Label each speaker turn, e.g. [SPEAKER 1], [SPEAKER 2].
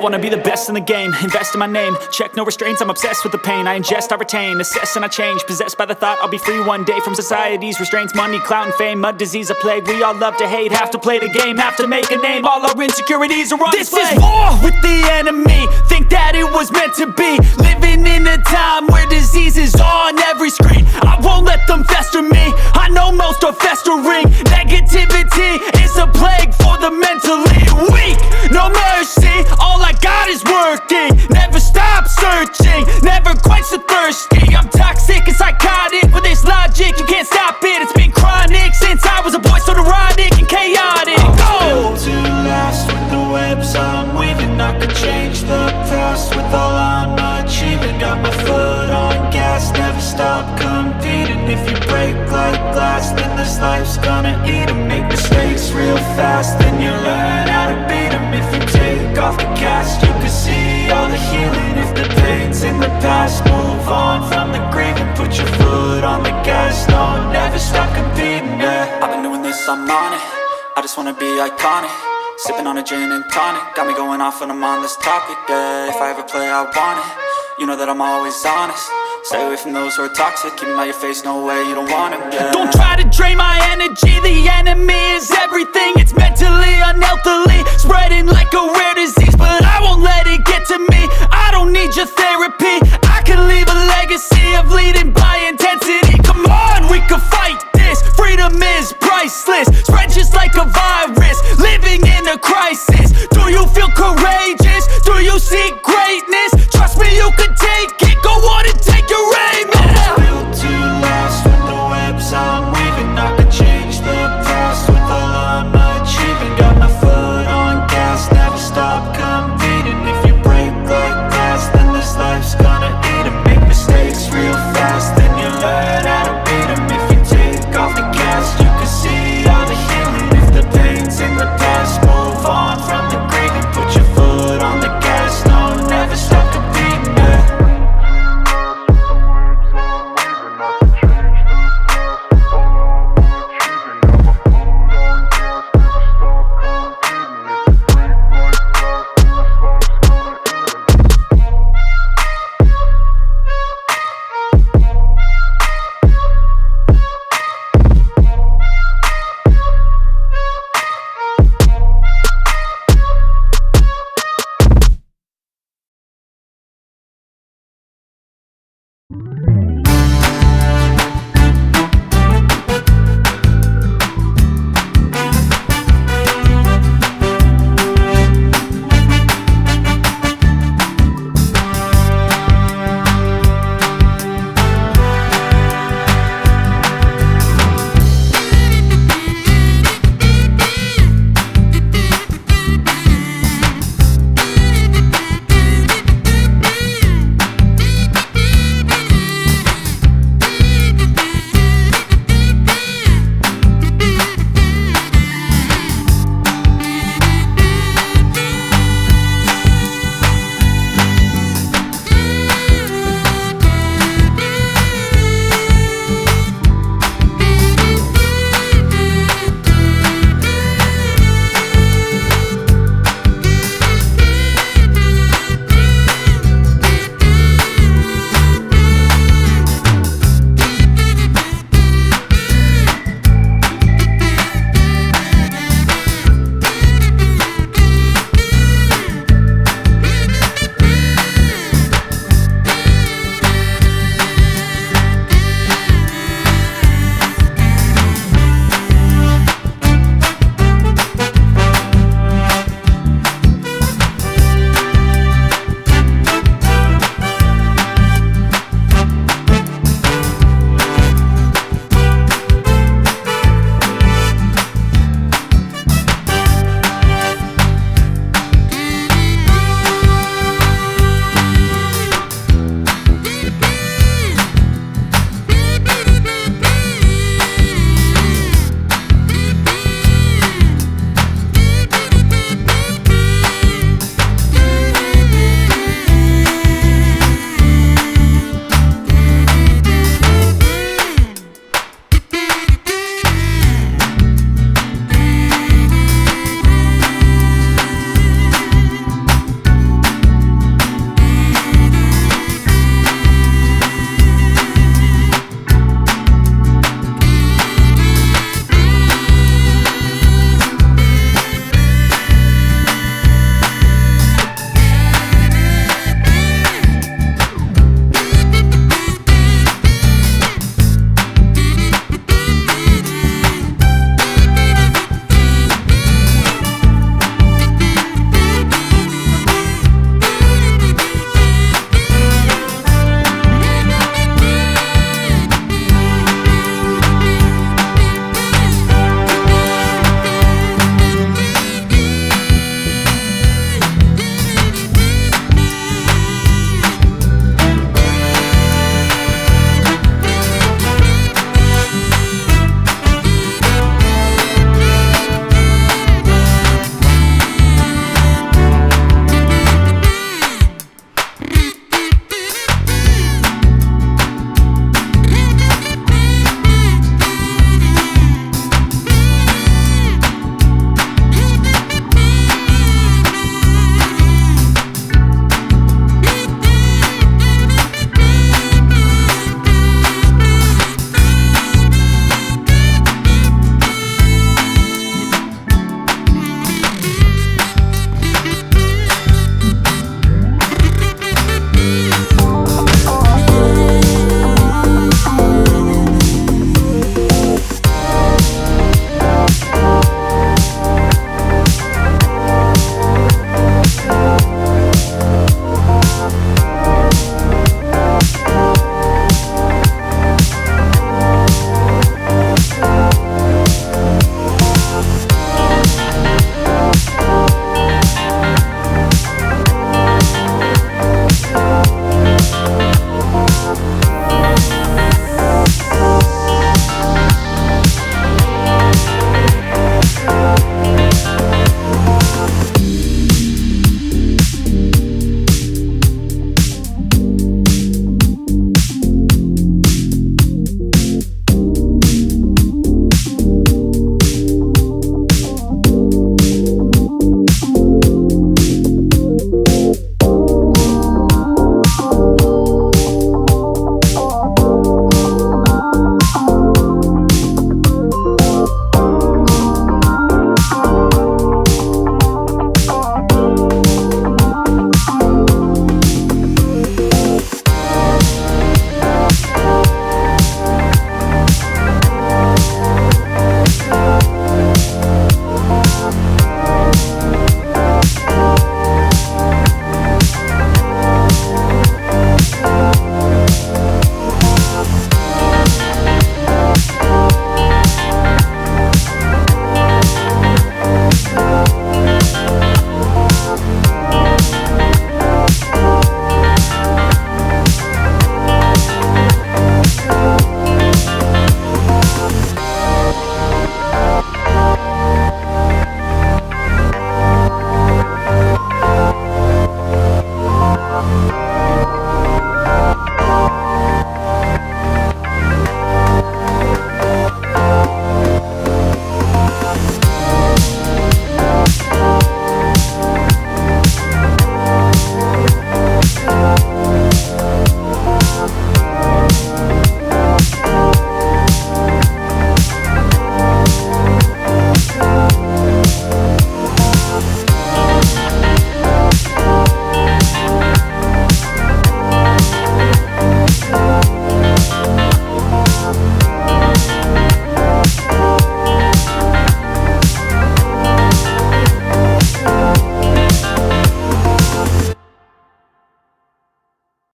[SPEAKER 1] wanna be the best in the game, invest in my name, check no restraints, I'm obsessed with the pain. I ingest, I retain, assess and I change, possessed by the thought I'll be free one day from society's restraints. Money, clout and fame, mud, disease, a plague. We all love to hate, have to play the game, have to make a name. All our insecurities are on display. This is war with the enemy, think that it was meant to be. Living in a time where disease is on every screen. I won't let them fester me, I know most are festering. Negativity is a plague for the mentally weak. No mercy, all I got is working. Never stop searching, never quench the thirsty. I'm toxic and psychotic, with this logic you can't stop it. It's been chronic since I was a boy, so neurotic and chaotic.
[SPEAKER 2] Built to last with the webs I'm weaving. I could change the past with all I'm achieving. Got my foot on gas, never stop competing. If you break like glass, then this life's gonna eat 'em. Make mistakes real fast, then you learn how to beat 'em. If you take off the cast, you can see all the healing. If the pain's in the past, move on from the grieving. Put your foot on the gas, no, never stop competing, yeah. I've been doing this, I'm on it, I just wanna be iconic. Sipping on a gin and tonic, got me going off when I'm on this topic, yeah. If I ever play, I want it, you know that I'm always honest. Stay away from those who are toxic, keep them out your face, no way, you don't want it, yeah. Don't try to drain my energy, the enemy is everything. It's mentally, unhealthily, spreading like a rare disease. But I won't let it get to me, I don't need your therapy. I can leave a legacy of leading by intensity. Come on, we can fight this, freedom is priceless. Spread just like a virus, living in a crisis. Do you feel courageous? Do you seek greatness? Trust me, you can take it, go on and take your aim.